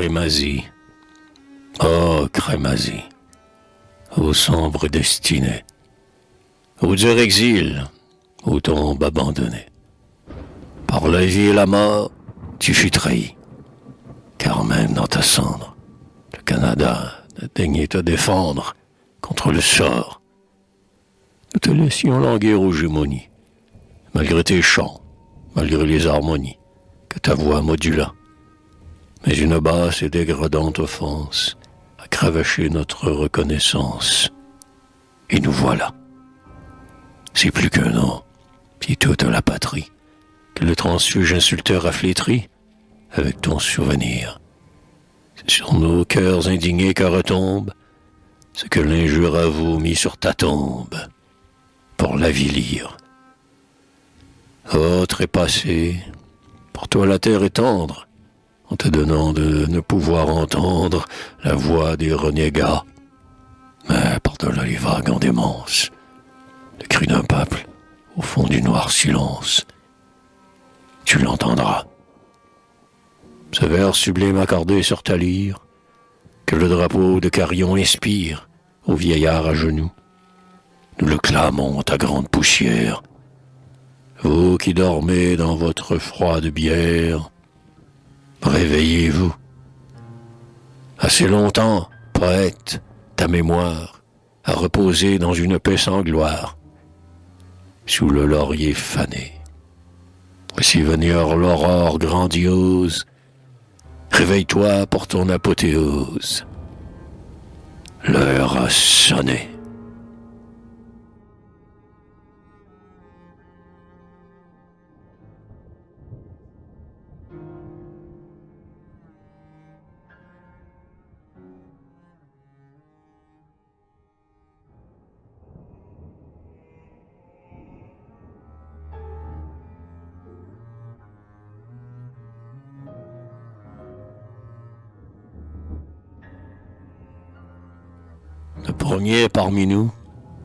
Crémazie, oh Crémazie, ô sombre destinée, au dur exil, où tombe abandonné. Par la vie et la mort, tu fus trahi, car même dans ta cendre, le Canada ne daignait te défendre contre le sort. Nous te laissions languir aux gémonies, malgré tes chants, malgré les harmonies que ta voix modula. Mais une basse et dégradante offense a cravaché notre reconnaissance. Et nous voilà. C'est plus qu'un nom, puis toute la patrie, que le transfuge insulteur a flétri avec ton souvenir. C'est sur nos cœurs indignés que retombe ce que l'injure a vomi sur ta tombe pour l'avilir. Oh, trépassé, pour toi la terre est tendre, en te donnant de ne pouvoir entendre la voix des renégats. Mais par-delà les vagues en démence, le cri d'un peuple au fond du noir silence, tu l'entendras. Ce vers sublime accordé sur ta lyre, que le drapeau de Carillon inspire aux vieillards à genoux. Nous le clamons à grande poussière. Vous qui dormez dans votre froide bière, réveillez-vous. Assez longtemps, poète, ta mémoire a reposé dans une paix sans gloire, sous le laurier fané. Voici venir l'aurore grandiose. Réveille-toi pour ton apothéose. L'heure a sonné. Le premier parmi nous,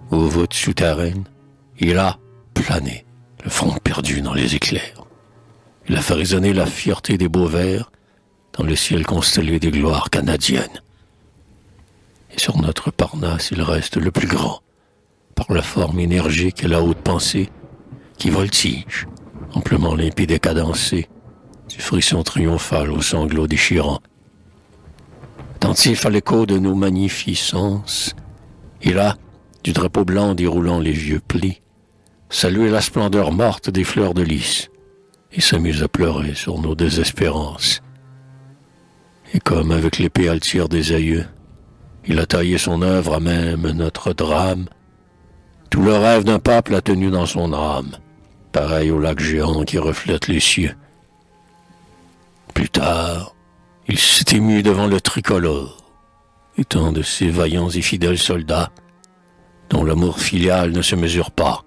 aux voûtes souterraines, il a plané, le front perdu dans les éclairs. Il a fait résonner la fierté des beaux vers dans le ciel constellé des gloires canadiennes. Et sur notre Parnasse, il reste le plus grand, par la forme énergique et la haute pensée, qui voltige, amplement limpide et cadencé, du frisson triomphal aux sanglots déchirants. Attentif à l'écho de nos magnificences, il a, du drapeau blanc déroulant les vieux plis, salué la splendeur morte des fleurs de lys et s'amuse à pleurer sur nos désespérances. Et comme avec l'épée altière des aïeux, il a taillé son œuvre à même notre drame. Tout le rêve d'un peuple a tenu dans son âme, pareil au lac géant qui reflète les cieux. Plus tard, il s'est ému devant le tricolore, et tant de ces vaillants et fidèles soldats, dont l'amour filial ne se mesure pas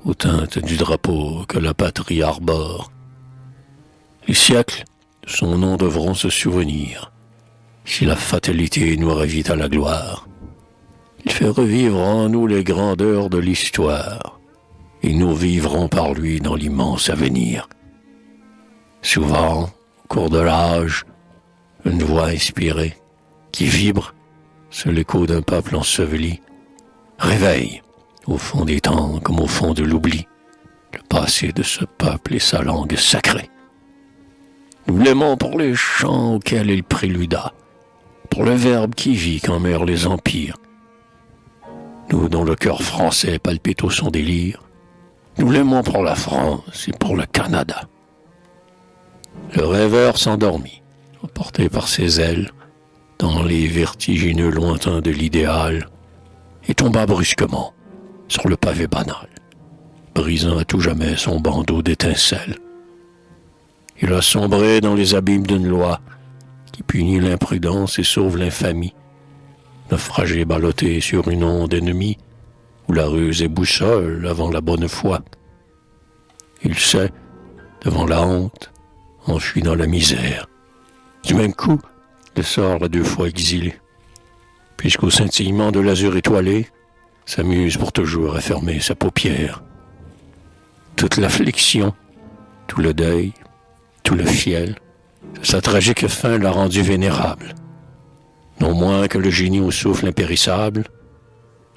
aux teintes du drapeau que la patrie arbore. Les siècles de son nom devront se souvenir, si la fatalité nous ravit à la gloire. Il fait revivre en nous les grandeurs de l'histoire, et nous vivrons par lui dans l'immense avenir. Souvent, au cours de l'âge, une voix inspirée, qui vibre sur l'écho d'un peuple enseveli, réveille, au fond des temps comme au fond de l'oubli, le passé de ce peuple et sa langue sacrée. Nous l'aimons pour les chants auxquels il préluda, pour le verbe qui vit quand meurent les empires. Nous dont le cœur français palpite au son des lyres, nous l'aimons pour la France et pour le Canada. Le rêveur s'endormit, emporté par ses ailes, dans les vertigineux lointains de l'idéal, et tomba brusquement sur le pavé banal, brisant à tout jamais son bandeau d'étincelles. Il a sombré dans les abîmes d'une loi qui punit l'imprudence et sauve l'infamie, naufragé ballotté sur une onde ennemie, où la ruse est boussole avant la bonne foi. Il sait, devant la honte, enfui dans la misère. Du même coup, le sort l'a 2 fois exilé, puisqu'au scintillement de l'azur étoilé, s'amuse pour toujours à fermer sa paupière. Toute l'affliction, tout le deuil, tout le fiel, Sa tragique fin l'a rendu vénérable. Non moins que le génie au souffle impérissable,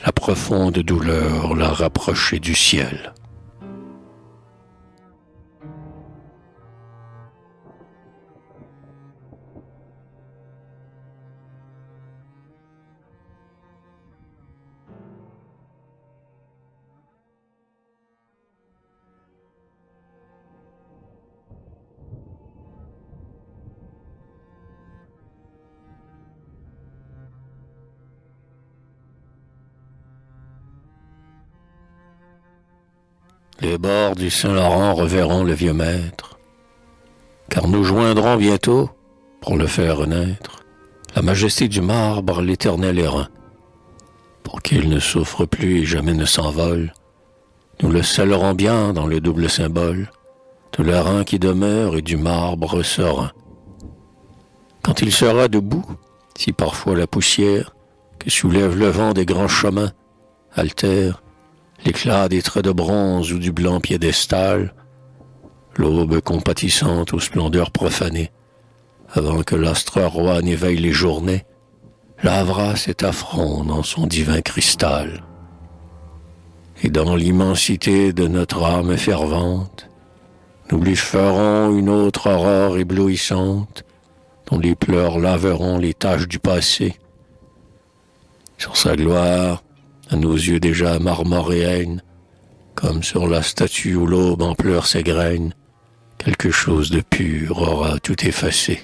la profonde douleur l'a rapproché du ciel. Les bords du Saint-Laurent reverront le vieux maître, car nous joindrons bientôt, pour le faire renaître, la majesté du marbre, l'éternel airain. Pour qu'il ne souffre plus et jamais ne s'envole, nous le scellerons bien dans le double symbole de l'airain qui demeure et du marbre serein. Quand il sera debout, si parfois la poussière que soulève le vent des grands chemins altère l'éclat des traits de bronze ou du blanc piédestal, l'aube compatissante aux splendeurs profanées, avant que l'astre roi n'éveille les journées, lavera cet affront dans son divin cristal. Et dans l'immensité de notre âme fervente, nous lui ferons une autre aurore éblouissante, dont les pleurs laveront les taches du passé. Sur sa gloire, à nos yeux déjà marmoréennes, comme sur la statue où l'aube en pleurs s'égrène, quelque chose de pur aura tout effacé.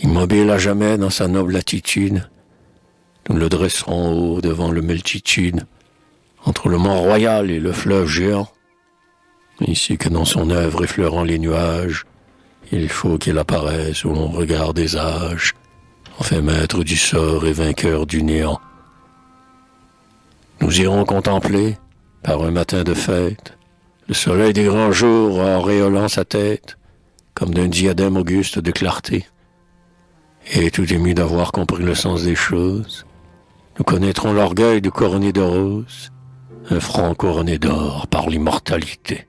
Immobile à jamais dans sa noble attitude, nous le dresserons haut devant le multitude, entre le mont royal et le fleuve géant, ainsi que dans son œuvre effleurant les nuages, il faut qu'il apparaisse au long regard des âges, enfin maître du sort et vainqueur du néant. Nous irons contempler, par un matin de fête, le soleil des grands jours auréolant sa tête, comme d'un diadème auguste de clarté. Et tout ému d'avoir compris le sens des choses, nous connaîtrons l'orgueil du couronné de roses, un front couronné d'or par l'immortalité.